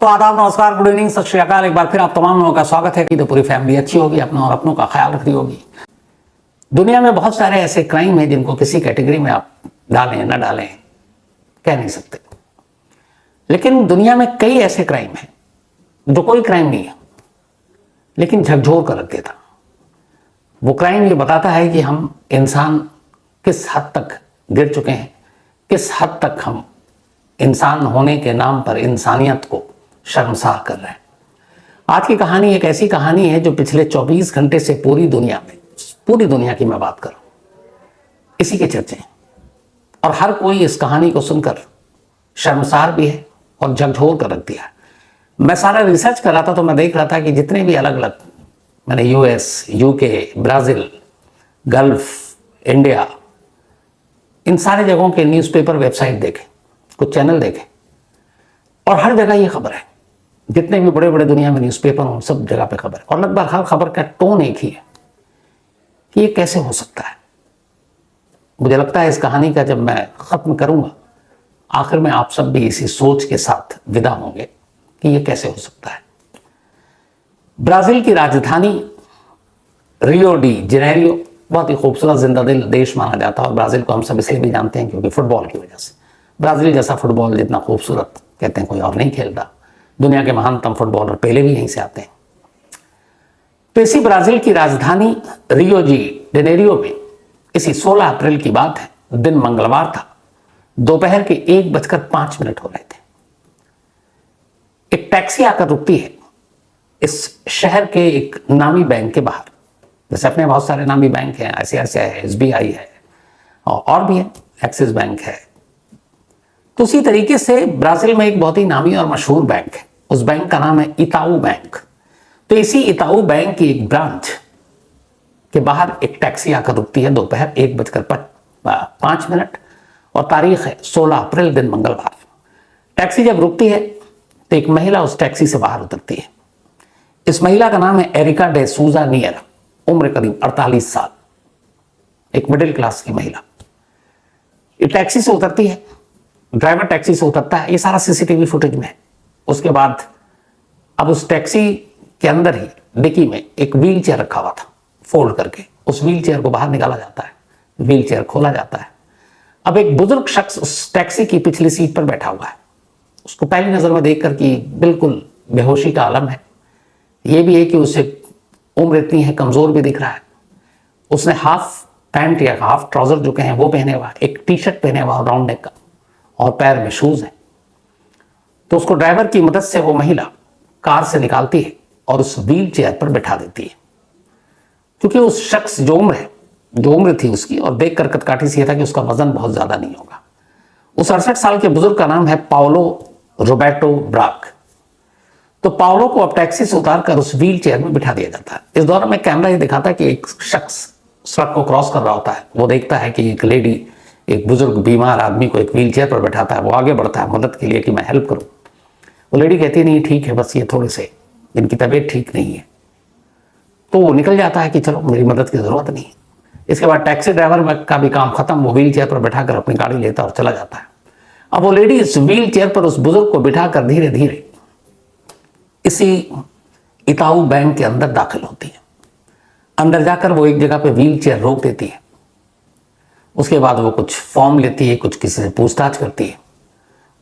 तो आदाब, नमस्कार, गुड इवनिंग, सत श्री अकाल। एक बार फिर आप तमाम लोगों का स्वागत है कि तो पूरी फैमिली अच्छी होगी, अपना और अपनों का ख्याल रख रही होगी। दुनिया में बहुत सारे ऐसे क्राइम हैं जिनको किसी कैटेगरी में आप डालें ना डालें कह नहीं सकते, लेकिन दुनिया में कई ऐसे क्राइम हैं जो कोई क्राइम नहीं है लेकिन झकझोर कर रख देता। वो क्राइम ये बताता है कि हम इंसान किस हद तक गिर चुके हैं, किस हद तक हम इंसान होने के नाम पर इंसानियत को शर्मसार कर रहे हैं। आज की कहानी एक ऐसी कहानी है जो पिछले 24 घंटे से पूरी दुनिया की मैं बात कर रहा हूं, इसी के चर्चे हैं और हर कोई इस कहानी को सुनकर शर्मसार भी है और झकझोर कर रख दिया है। मैं सारा रिसर्च कर रहा था तो मैं देख रहा था कि जितने भी अलग अलग मैंने US, UK, Brazil, gulf, India, इन सारे जगहों के न्यूज़पेपर, वेबसाइट देखे, कुछ चैनल देखे और हर जगह ये खबर है। जितने भी बड़े बड़े दुनिया में न्यूज़पेपर हों सब जगह पे खबर है और लगभग हर खबर का टोन एक ही है कि ये कैसे हो सकता है। मुझे लगता है इस कहानी का जब मैं खत्म करूंगा आखिर में आप सब भी इसी सोच के साथ विदा होंगे कि ये कैसे हो सकता है। ब्राजील की राजधानी रियो डी जेनेरियो बहुत ही खूबसूरत जिंदा दिल देश माना जाता है और ब्राजील को हम सब इसलिए भी जानते हैं क्योंकि फुटबॉल की वजह से। ब्राजील जैसा फुटबॉल जितना खूबसूरत कहते हैं कोई और नहीं खेलता। दुनिया के महानतम फुटबॉलर पहले भी यहीं से आते हैं। तो इसी ब्राजील की राजधानी रियो डी जेनेरियो में इसी 16 अप्रैल की बात है, दिन मंगलवार था, दोपहर के 1:05 हो रहे थे। एक टैक्सी आकर रुकती है इस शहर के एक नामी बैंक के बाहर। जैसे अपने बहुत सारे नामी बैंक हैं, आईसीआईसीआई है, एसबीआई है और भी है, एक्सिस बैंक है। तो उसी तरीके से ब्राजील में एक बहुत ही नामी और मशहूर बैंक है, उस बैंक का नाम है इताऊ बैंक। तो इसी इताऊ बैंक की एक ब्रांच के बाहर एक टैक्सी आकर रुकती है दोपहर 1:05 और तारीख है 16 अप्रैल, दिन मंगलवार। टैक्सी जब रुकती है तो एक महिला उस टैक्सी से बाहर उतरती है। इस महिला का नाम है एरिका डे सूजा नियरा, उम्र करीब 48 साल, एक मिडिल क्लास की महिला। ये टैक्सी से उतरती है, ड्राइवर टैक्सी से उतरता है, ये सारा सीसीटीवी फुटेज में है। उसके बाद अब उस टैक्सी के अंदर ही डिक्की में एक व्हील चेयर रखा हुआ था, फोल्ड करके उस व्हील चेयर को बाहर निकाला जाता है, व्हील चेयर खोला जाता है। अब एक बुजुर्ग शख्स उस टैक्सी की पिछली सीट पर बैठा हुआ है। उसको पहली नजर में देखकर कि बिल्कुल बेहोशी का आलम है। यह भी है कि उसे उम्र इतनी है, कमजोर भी दिख रहा है। उसने हाफ पैंट या हाफ ट्राउजर जो कहें वो पहने हुआ, एक टी शर्ट पहने हुआ राउंड नेक का और पैर में शूज है। तो उसको ड्राइवर की मदद से वो महिला कार से निकालती है और उस व्हील चेयर पर बैठा देती है। क्योंकि उस शख्स जो उम्र थी उसकी, और देखकर कटकाठी से था कि उसका वजन बहुत ज्यादा नहीं होगा। उस 68 साल के बुजुर्ग का नाम है पाउलो रोबर्टो ब्राक। तो पाउलो को अब टैक्सी से उतारकर उस व्हील चेयर में बिठा दिया जाता है। इस दौरान में कैमरा ये दिखाता है कि एक शख्स सड़क को क्रॉस कर रहा होता है। वो देखता है कि एक लेडी, एक बुजुर्ग बीमार आदमी को एक व्हील चेयर पर बैठाता है। वो आगे बढ़ता है मदद के लिए कि मैं हेल्प करूं। वो लेडी कहती है नहीं ठीक है, बस ये थोड़े से इनकी तबीयत ठीक नहीं है। तो वो निकल जाता है कि चलो मेरी मदद की जरूरत नहीं। इसके बाद टैक्सी ड्राइवर का भी काम खत्म, वो व्हील चेयर पर बैठाकर अपनी गाड़ी लेता और चला जाता है। अब वो लेडी इस व्हील चेयर पर उस बुजुर्ग को बिठाकर धीरे धीरे इसी इताऊ बैंक के अंदर दाखिल होती है। अंदर जाकर वो एक जगह पे व्हील चेयर रोक देती है। उसके बाद वो कुछ फॉर्म लेती है, कुछ किसी से पूछताछ करती है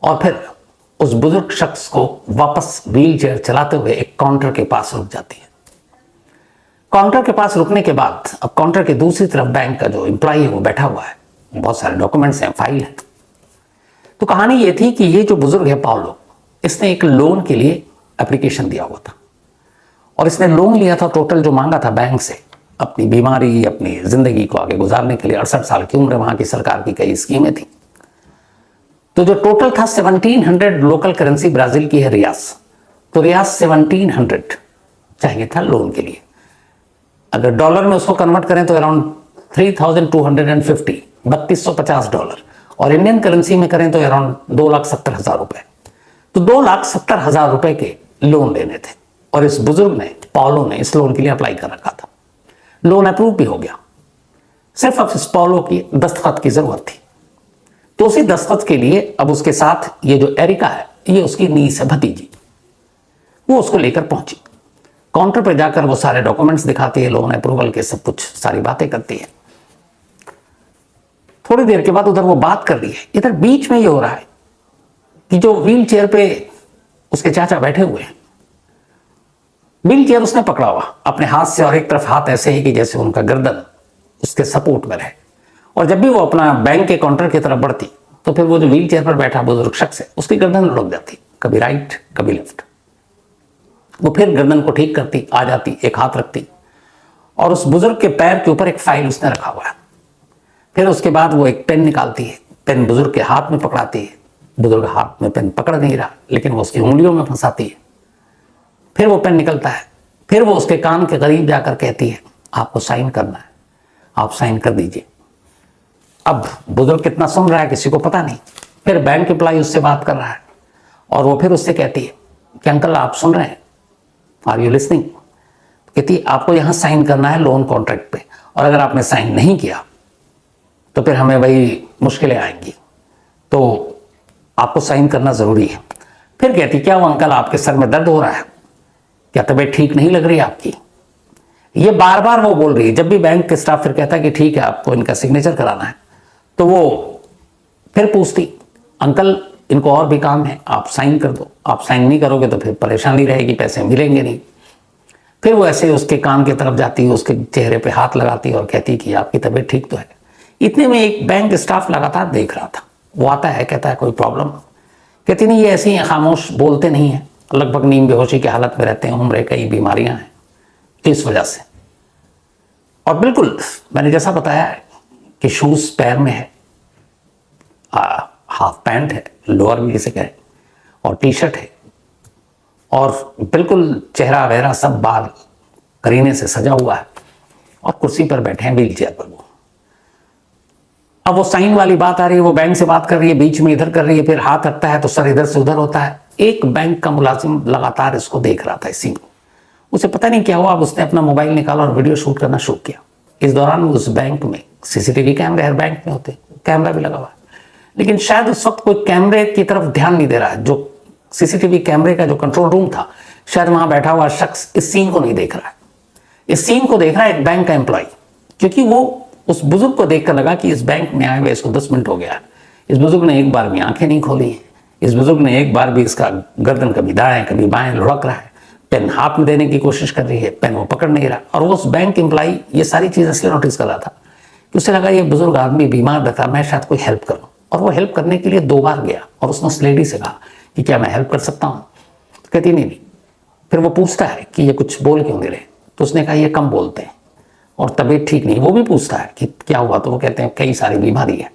और फिर उस बुजुर्ग शख्स को वापस व्हील चेयर चलाते हुए एक काउंटर के पास रुक जाती है। काउंटर के पास रुकने के बाद अब काउंटर के दूसरी तरफ बैंक का जो एम्प्लॉई है वो बैठा हुआ है, बहुत सारे डॉक्यूमेंट्स हैं, फाइल है। तो कहानी ये थी कि ये जो बुजुर्ग है पाउलो, इसने एक लोन के लिए एप्लीकेशन दिया हुआ था और इसने लोन लिया था। टोटल जो मांगा था बैंक से अपनी बीमारी, अपनी जिंदगी को आगे गुजारने के लिए, 68 साल की उम्र, वहां की सरकार की कई स्कीमें थी। तो जो टोटल था 1700 लोकल करेंसी ब्राजील की है रियास। तो रियास 1700 चाहिए था लोन के लिए। अगर डॉलर में उसको कन्वर्ट करें तो अराउंड 3250 $3250 और इंडियन करेंसी में करें तो अराउंड 2,70,000 रुपए। तो 2,70,000 रुपए के लोन लेने थे और इस बुजुर्ग ने, पाउलो ने, इस लोन के लिए अप्लाई कर रखा था। लोन अप्रूव भी हो गया। सिर्फ अब इस पाउलो की दस्तखत की जरूरत थी। तो उसी दस्तखत के लिए अब उसके साथ ये जो एरिका है, ये उसकी नीस है, भतीजी। वो उसको लेकर पहुंची। काउंटर पर जाकर वो सारे डॉक्यूमेंट्स दिखाती है, लोन अप्रूवल के सब कुछ सारी बातें करती है। थोड़ी देर के बाद उधर वो बात कर रही है, इधर बीच में ये हो रहा है कि जो व्हील चेयर पे उसके चाचा बैठे हुए हैं, व्हील चेयर उसने पकड़ा हुआ अपने हाथ से, और एक तरफ हाथ ऐसे ही कि जैसे उनका गर्दन उसके सपोर्ट में रहे। और जब भी वो अपना बैंक के काउंटर की तरफ बढ़ती तो फिर वो जो व्हील चेयर पर बैठा बुजुर्ग शख्स है उसकी गर्दन लुढ़क जाती, कभी राइट कभी लेफ्ट। वो फिर गर्दन को ठीक करती, आ जाती, एक हाथ रखती, और उस बुजुर्ग के पैर के ऊपर एक फाइल उसने रखा हुआ है। फिर उसके बाद वो एक पेन निकालती है, पेन बुजुर्ग के हाथ में पकड़ाती है। बुजुर्ग हाथ में पेन पकड़ नहीं रहा, लेकिन वो उसकी उंगलियों में फंसाती है। फिर वो पेन निकलता है, फिर वो उसके कान के करीब जाकर कहती है, आपको साइन करना है, आप साइन कर दीजिए। अब बुजुर्ग कितना सुन रहा है किसी को पता नहीं। फिर बैंक एम्प्लॉय उससे बात कर रहा है, और वो फिर उससे कहती है कि अंकल आप सुन रहे हैं, आर यू लिसनिंग? कहती है आपको यहाँ साइन करना है लोन कॉन्ट्रैक्ट पे, और अगर आपने साइन नहीं किया तो फिर हमें वही मुश्किलें आएंगी, तो आपको साइन करना जरूरी है। फिर कहती क्या वो अंकल आपके सर में दर्द हो रहा है, क्या तबीयत ठीक नहीं लग रही है आपकी? ये बार बार वो बोल रही है। जब भी बैंक के स्टाफ फिर कहता है कि ठीक है आपको इनका सिग्नेचर कराना है, तो वो फिर पूछती अंकल इनको और भी काम है, आप साइन कर दो, आप साइन नहीं करोगे तो फिर परेशानी रहेगी, पैसे मिलेंगे नहीं। फिर वो ऐसे उसके कान की तरफ जाती है, उसके चेहरे पे हाथ लगाती और कहती कि आपकी तबीयत ठीक तो है। इतने में एक बैंक स्टाफ लगातार देख रहा था, वो आता है, कहता है कोई प्रॉब्लम? कहती नहीं, ये ऐसे ही खामोश, बोलते नहीं है, लगभग नींद बेहोशी की हालत में रहते हैं, उम्र कई बीमारियां हैं तो इस वजह से। और बिल्कुल मैंने जैसा बताया कि शूज पैर में है, हाफ पैंट है, लोअर भी जिसे कहें, और टी शर्ट है, और बिल्कुल चेहरा वगैरह सब बाल करीने से सजा हुआ है, और कुर्सी पर बैठे हैं व्हील चेयर पर वो। अब वो साइन वाली बात आ रही है, वो बैंक से बात कर रही है, बीच में इधर कर रही है, फिर हाथ रखता है तो सर इधर से उधर होता है। एक बैंक का मुलाजिम लगातार इसको देख रहा था, इस सीन को। उसे पता नहीं क्या हुआ, अब उसने अपना मोबाइल निकाला और वीडियो शूट करना शुरू किया। इस दौरान उस बैंक में सीसीटीवी कैमरे हर बैंक में होते, कैमरा भी लगा हुआ है, लेकिन शायद उस वक्त कोई कैमरे की तरफ ध्यान नहीं दे रहा है। जो सीसीटीवी कैमरे का जो कंट्रोल रूम था, शायद वहां बैठा हुआ शख्स इस सीन को नहीं देख रहा है। इस सीन को देख रहा है एक बैंक का एम्प्लॉय, क्योंकि वो उस बुजुर्ग को देखकर लगा कि इस बैंक में आए हुए इसको 10 मिनट हो गया है, इस बुजुर्ग ने एक बार भी आंखें नहीं खोली है, इस बुजुर्ग ने एक बार भी इसका गर्दन कभी दाएं कभी बाएं लुढ़क रहा है, पेन हाथ में देने की कोशिश कर रही है, पेन वो पकड़ नहीं रहा। और वो उस बैंक एम्प्लॉय ये सारी चीज़ इसलिए नोटिस कर रहा था कि उसे लगा ये बुजुर्ग आदमी बीमार रहता, मैं शायद कोई हेल्प करूँ। और वो हेल्प करने के लिए 2 बार गया, और उसने उस लेडी से कहा कि क्या मैं हेल्प कर सकता हूँ? कहती नहीं। फिर वो पूछता है कि ये कुछ बोल क्यों नहीं रहे, तो उसने कहा ये कम बोलते हैं और तबीयत ठीक नहीं। वो भी पूछता है कि क्या हुआ, तो वो कहते हैं कई सारी बीमारी है।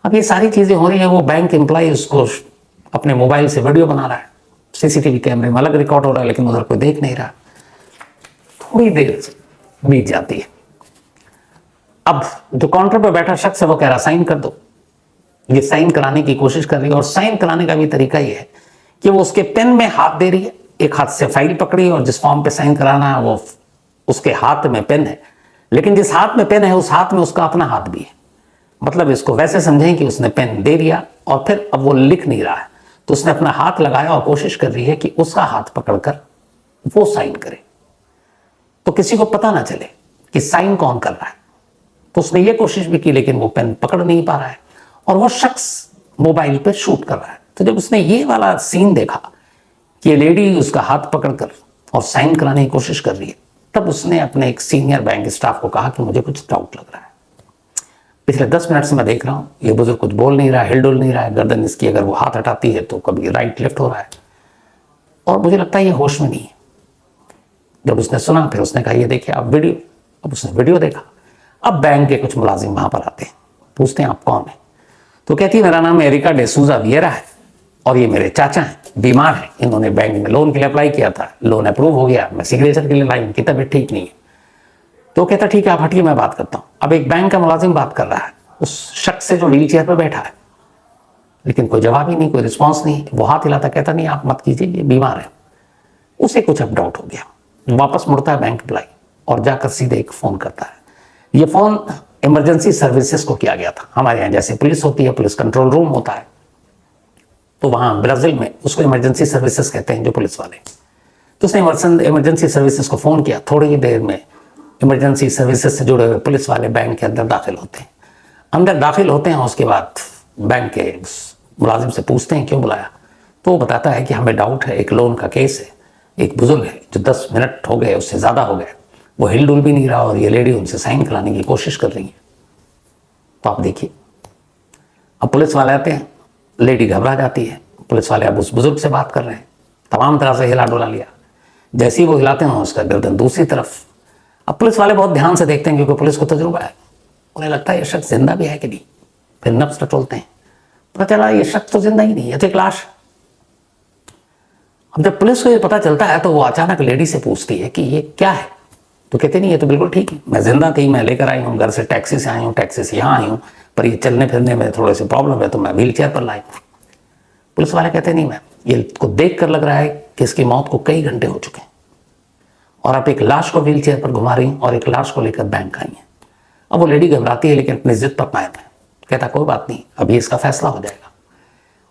अब ये सारी चीज़ें हो रही है, वो बैंक एम्प्लॉय उसको अपने मोबाइल से वीडियो बना रहा है, सीसीटीवी कैमरे में अलग रिकॉर्ड हो रहा है, लेकिन उधर कोई देख नहीं रहा। थोड़ी देर बीत जाती है। अब जो काउंटर पर बैठा शख्स है वो कह रहा साइन कर दो। ये साइन कराने की कोशिश कर रही है, और साइन कराने का भी तरीका ये है कि वो उसके पेन में हाथ दे रही है, एक हाथ से फाइल पकड़ी, और जिस फॉर्म पे साइन कराना है वो उसके हाथ में पेन है, लेकिन जिस हाथ में पेन है उस हाथ में उसका अपना हाथ भी है। मतलब इसको वैसे समझें कि उसने पेन दे दिया और फिर अब वो लिख नहीं रहा है, तो उसने अपना हाथ लगाया और कोशिश कर रही है कि उसका हाथ पकड़कर वो साइन करे, तो किसी को पता ना चले कि साइन कौन कर रहा है। तो उसने ये कोशिश भी की, लेकिन वो पेन पकड़ नहीं पा रहा है, और वो शख्स मोबाइल पे शूट कर रहा है। तो जब उसने ये वाला सीन देखा कि ये लेडी उसका हाथ पकड़कर और साइन कराने की कोशिश कर रही है, तब उसने अपने एक सीनियर बैंक स्टाफ को कहा कि मुझे कुछ डाउट लग रहा है। पिछले 10 मिनट से मैं देख रहा हूँ ये बुजुर्ग कुछ बोल नहीं रहा है, हिलडुल नहीं रहा है, गर्दन इसकी अगर वो हाथ हटाती है तो कभी राइट लेफ्ट हो रहा है, और मुझे लगता है ये होश में नहीं है। जब उसने सुना फिर उसने कहा ये देखिए आप वीडियो। अब उसने वीडियो देखा। अब बैंक के कुछ मुलाजिम वहां पर आते हैं, पूछते हैं आप कौन है? तो कहती है मेरा नाम एरिका डेसूजा वियरा है, और ये मेरे चाचा हैं, बीमार हैं, इन्होंने बैंक में लोन के लिए अप्लाई किया था, लोन अप्रूव हो गया, मैं सिग्नेचर के लिए लाई, इनकी तबीयत ठीक नहीं है। तो कहता ठीक है आप हटिए, मैं बात करता हूँ। अब एक बैंक का मुलाजिम बात कर रहा है उस शख्स से जो व्हील चेयर पर बैठा है, लेकिन कोई जवाब ही नहीं, कोई रिस्पॉन्स नहीं। वो हाथ हिलाता, कहता नहीं आप मत कीजिए, ये बीमार है। उसे कुछ अब डाउट हो गया, वापस मुड़ता है बैंक एम्प्लॉय और जाकर सीधे एक फ़ोन करता है। ये फ़ोन इमरजेंसी सर्विसेज को किया गया था। हमारे यहाँ जैसे पुलिस होती है, पुलिस कंट्रोल रूम होता है, तो वहाँ ब्राज़ील में उसको इमरजेंसी सर्विसेज कहते हैं, जो पुलिस वाले। तो उसने इमरजेंसी सर्विसेज को फ़ोन किया। थोड़ी ही देर में इमरजेंसी सर्विसेज से जुड़े हुए पुलिस वाले बैंक के अंदर दाखिल होते हैं। अंदर दाखिल होते हैं, उसके बाद बैंक के मुलाजिम से पूछते हैं क्यों बुलाया। तो वो बताता है कि हमें डाउट है, एक लोन का केस है, एक बुजुर्ग है जो 10 मिनट हो गए, उससे ज़्यादा हो गए, वो हिल डुल भी नहीं रहा और ये लेडी उनसे साइन कराने की कोशिश कर रही है। तो आप देखिए, अब पुलिस वाले आते हैं, लेडी घबरा जाती है। पुलिस वाले अब उस बुजुर्ग से बात कर रहे हैं, तमाम तरह से हिला डुला लिया। जैसे ही वो हिलाते हैं, उसका गर्दन दूसरी तरफ। अब पुलिस वाले बहुत ध्यान से देखते हैं क्योंकि पुलिस को तजुर्बा है। उन्हें लगता है ये शख्स जिंदा भी है कि नहीं। फिर नब्ज टटोलते हैं, पता चला ये शख्स तो जिंदा ही नहीं, ये तो एक लाश। अब जब पुलिस को ये पता चलता है तो वो अचानक लेडी से पूछती है कि ये क्या है। तो कहते नहीं, ये तो बिल्कुल ठीक है, मैं जिंदा थी, मैं लेकर आई हूँ, घर से टैक्सी से आई हूँ, टैक्सी से यहाँ आई हूँ, पर ये चलने फिरने में थोड़े से प्रॉब्लम है तो मैं व्हील चेयर पर लाई। पुलिस वाले कहते नहीं मैम, ये को देख कर लग रहा है कि इसकी मौत को कई घंटे हो चुके हैं और आप एक लाश को व्हील चेयर पर घुमा रही हैं और एक लाश को लेकर बैंक आई हैं। अब वो लेडी घबराती है लेकिन अपनी जिद पर कायम है। कहता कोई बात नहीं, अभी इसका फैसला हो जाएगा।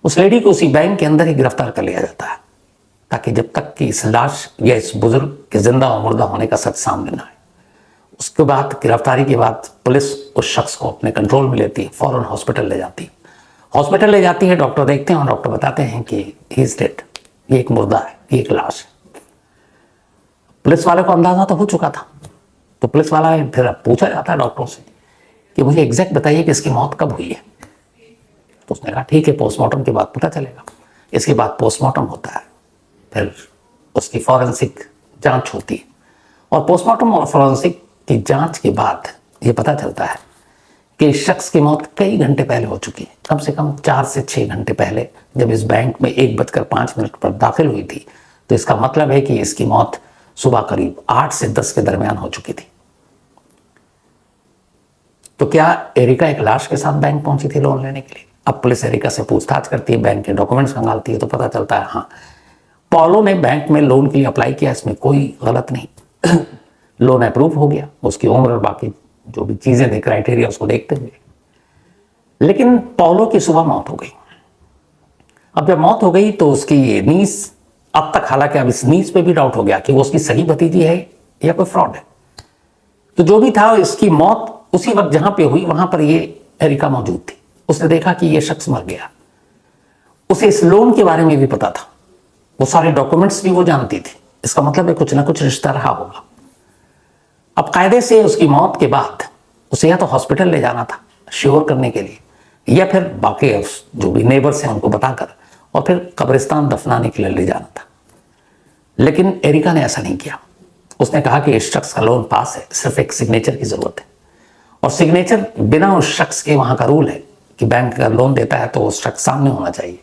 उस लेडी को उसी बैंक के अंदर ही गिरफ्तार कर लिया जाता है ताकि जब तक कि इस लाश या इस बुजुर्ग के जिंदा और मुर्दा होने का सच सामने ना आए। उसके बाद गिरफ्तारी के बाद पुलिस उस शख्स को अपने कंट्रोल में लेती है, फौरन हॉस्पिटल ले जाती है। हॉस्पिटल ले जाती है, डॉक्टर देखते हैं और डॉक्टर बताते हैं कि ही इज डेड, ये एक मुर्दा है, ये एक लाश है। पुलिस वाले को अंदाजा तो हो चुका था, तो पुलिस वाला फिर पूछा जाता है डॉक्टरों से कि मुझे एग्जैक्ट बताइए कि इसकी मौत कब हुई है। तो उसने कहा ठीक है, पोस्टमार्टम के बाद पता चलेगा। इसके बाद पोस्टमार्टम होता है, फिर उसकी फॉरेंसिक जांच होती है और पोस्टमार्टम और फॉरेंसिक की जांच के बाद ये पता चलता है कि इस शख्स की मौत कई घंटे पहले हो चुकी है, कम से कम 4 से 6 घंटे पहले जब इस बैंक में 1:05 पर दाखिल हुई थी। तो इसका मतलब है कि इसकी मौत सुबह करीब 8 से 10 के दरमियान हो चुकी थी। तो क्या एरिका एक लाश के साथ बैंक पहुंची थी लोन लेने के लिए? अब पुलिस एरिका से पूछताछ करती है, बैंक के डॉक्यूमेंट्स खंगालती है, तो पता चलता है हाँ, पॉलो ने बैंक में लोन के लिए अप्लाई किया, इसमें कोई गलत नहीं। लोन अप्रूव हो गया, उसकी उम्र और बाकी जो भी चीजें थे, क्राइटेरिया, उसको देखते हुए। लेकिन पॉलो की सुबह मौत हो गई। अब जब मौत हो गई तो उसकी नीस, अब तक हालांकि अब इस नीस पे भी डाउट हो गया कि वो उसकी सगी भतीजी है या कोई फ्रॉड है। तो जो भी था, इसकी मौत उसी वक्त जहां पे हुई वहां पर ये एरिका मौजूद थी। उसने देखा कि ये शख्स मर गया। उसे इस लोन के बारे में भी पता था, वो सारे डॉक्यूमेंट्स भी वो जानती थी। इसका मतलब है कुछ ना कुछ रिश्ता रहा होगा। अब कायदे से उसकी मौत के बाद उसे या तो हॉस्पिटल ले जाना था श्योर करने के लिए, या फिर बाकी जो भी नेबर्स हैं उनको बताकर और फिर कब्रिस्तान दफनाने के लिए ले जाना था। लेकिन एरिका ने ऐसा नहीं किया। उसने कहा कि इस शख्स का लोन पास है, सिर्फ एक सिग्नेचर की जरूरत है, और सिग्नेचर बिना उस शख्स के, वहां का रूल है कि बैंक अगर लोन देता है तो उस शख्स सामने होना चाहिए।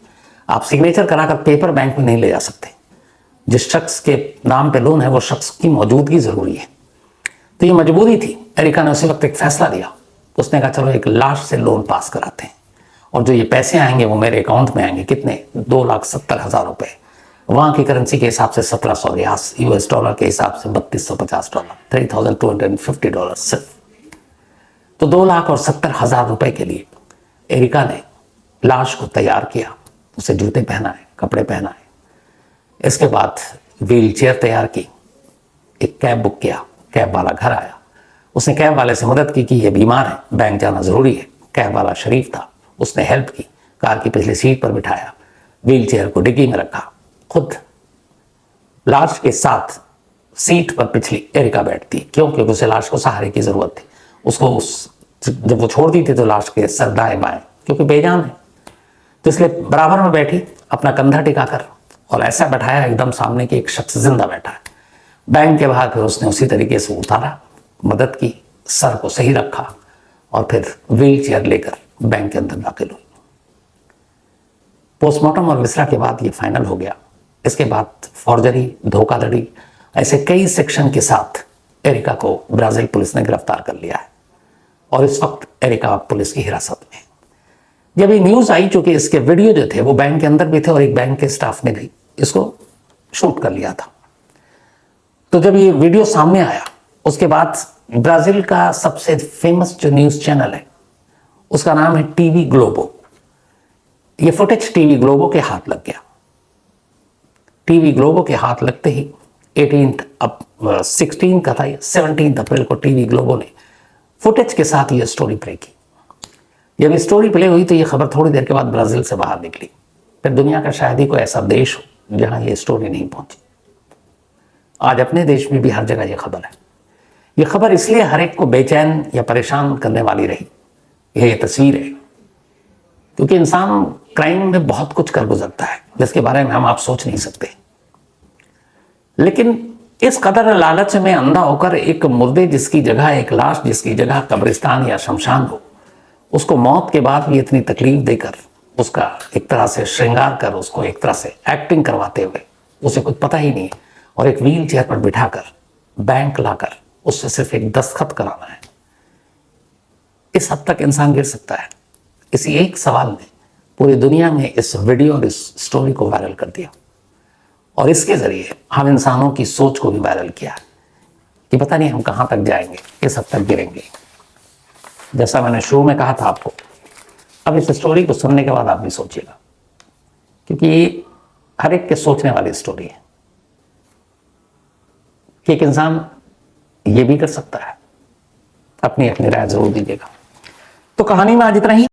आप सिग्नेचर कराकर पेपर बैंक में नहीं ले जा सकते। जिस शख्स के नाम पे लोन है वो शख्स की मौजूदगी जरूरी है। तो ये मजबूरी थी। एरिका ने उसी वक्त एक फैसला लिया। उसने कहा चलो एक लाश से लोन पास कराते हैं और जो ये पैसे आएंगे वो मेरे अकाउंट में आएंगे। कितने? 2,70,000 रुपए। वहां की करेंसी के हिसाब से 1700 रियास, US डॉलर के हिसाब से $3250, $3,250 सिर्फ। तो 2,70,000 रुपए के लिए एरिका ने लाश को तैयार किया, उसे जूते पहनाए, कपड़े पहनाए। इसके बाद व्हील चेयर तैयार की, एक कैब बुक किया, कैब वाला घर आया। उसने कैब वाले से मदद की कि ये बीमार है, बैंक जाना जरूरी है। कैब वाला शरीफ था, उसने हेल्प की, कार की पिछली सीट पर बिठाया, व्हील चेयर को डिग्गी में रखा, खुद लाश के साथ सीट पर पिछली एरिका बैठती। क्यों? क्योंकि उसे लाश को सहारे की जरूरत थी। उसको जब वो छोड़ दी थी तो लाश के सर दाएं बाएं, क्योंकि बेजान है, तो इसलिए बराबर में बैठी, अपना कंधा टिकाकर, और ऐसा बैठाया एकदम सामने कि एक शख्स जिंदा बैठा है। बैंक के बाहर फिर उसने उसी तरीके से उतारा, मदद की, सर को सही रखा और फिर व्हील चेयर लेकर बैंक के अंदर दाखिल हुई। पोस्टमार्टम और विसरा के बाद ये फाइनल हो गया। इसके बाद फॉर्जरी, धोखाधड़ी, ऐसे कई सेक्शन के साथ एरिका को ब्राजील पुलिस ने गिरफ्तार कर लिया है और इस वक्त एरिका पुलिस की हिरासत में है। जब ये न्यूज आई, चूंकि इसके वीडियो जो थे वो बैंक के अंदर भी थे और एक बैंक के स्टाफ ने भी इसको शूट कर लिया था, तो जब ये वीडियो सामने आया उसके बाद ब्राजील का सबसे फेमस जो न्यूज चैनल है उसका नाम है टीवी ग्लोबो। ये फुटेज टीवी ग्लोबो के हाथ लग गया। टीवी ग्लोबो के हाथ लगते ही 16 का था, 17 अप्रैल को टीवी ग्लोबो ने फुटेज के साथ ये स्टोरी प्ले की। जब ये स्टोरी प्ले हुई तो ये खबर थोड़ी देर के बाद ब्राजील से बाहर निकली। फिर दुनिया का शायद ही कोई ऐसा देश हो जहां ये स्टोरी नहीं पहुंची। आज अपने देश में भी हर जगह ये खबर है। ये खबर इसलिए हर एक को बेचैन या परेशान करने वाली रही, ये तस्वीर है, क्योंकि इंसान क्राइम में बहुत कुछ कर गुजरता है जिसके बारे में हम आप सोच नहीं सकते। लेकिन इस कदर लालच में अंधा होकर एक मुर्दे जिसकी जगह, एक लाश जिसकी जगह कब्रिस्तान या शमशान हो, उसको मौत के बाद भी इतनी तकलीफ देकर, उसका एक तरह से श्रृंगार कर, उसको एक तरह से एक्टिंग करवाते हुए, उसे कुछ पता ही नहीं, और एक व्हील चेयर पर बिठाकर बैंक लाकर उससे सिर्फ एक दस्तखत कराना है, इस हद तक इंसान गिर सकता है। इसी एक सवाल ने पूरी दुनिया में इस वीडियो और इस स्टोरी को वायरल कर दिया, और इसके जरिए हम इंसानों की सोच को भी वायरल किया कि पता नहीं हम कहां तक जाएंगे, किस हद तक गिरेंगे। जैसा मैंने शुरू में कहा था आपको, अब इस स्टोरी को सुनने के बाद आप भी सोचिएगा, क्योंकि ये हर एक के सोचने वाली स्टोरी है कि एक इंसान ये भी कर सकता है। अपनी अपनी राय जरूर दीजिएगा। तो कहानी में आज इतना ही।